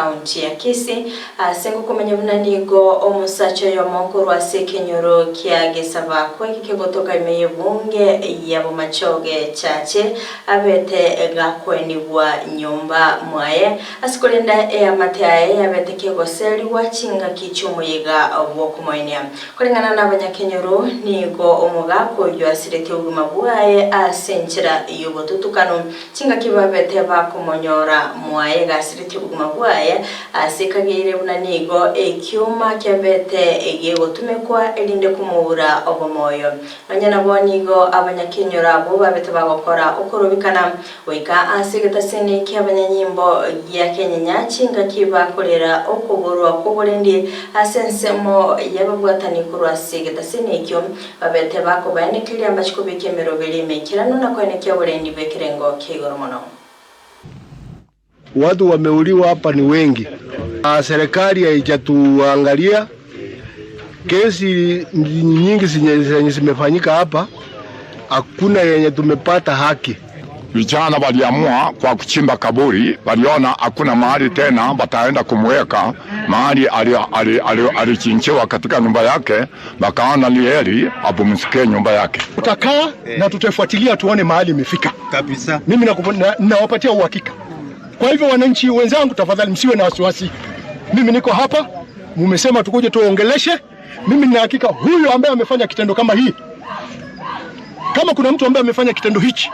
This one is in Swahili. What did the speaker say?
Kaunti ya Kisii sengo kumenya bunanigo omusacho yo mukuru asekenyoro kya Gesaba kwe kigotoka imeye bunge yabo machoge chache abete gakwenibwa nyumba mwaye asikolenda ya mataye abete kegoseli wachinga kichumuyiga obokumoinia kolengana n'abanyakenyoro nigo omugako yo asirete ubuma bwaye asenchira yobotutukano chinga kibabete bakumonyora mwaye gasirete ubuma bwaye asikagire bunanigo ekyuma kyabete egegotumekwa elinde kumubura obomoyo nanyana bonigo abanyakenyora abo babete bagokora okorobikana weka asigata sene kyabanyanyimbo ya Kenya chinga kibakorera okuburwa kuburendi asensemo yababwatani kurwa asigata sene kyo babete bakobane kiriamba chikubikemero belime kirano nakwene kyaburendi bekirengo kigoromono. Watu wameuliwa hapa ni wengi. Serikali haijatuangalia. Kesi nyingi zenye zimefanyika hapa, hakuna yenye tumepata haki. Vijana waliamua kwa kuchimba kaburi, waliona hakuna mahali tena wataenda kumweka, mahali alichinjiwa katika nyumba yake, wakaona ni heri apumzike nyumba yake. Tutakaa na tutafuatilia tuone mahali imefika. Kabisa. Mimi nawapatia uhakika. Kwa hivyo wananchi wenzangu, tafadhali msiwe na wasiwasi. Mimi niko hapa, mmesema tukuje tuongeleshe. Mimi nina hakika huyu ambaye amefanya kitendo kama hii, kama kuna mtu ambaye amefanya kitendo hichi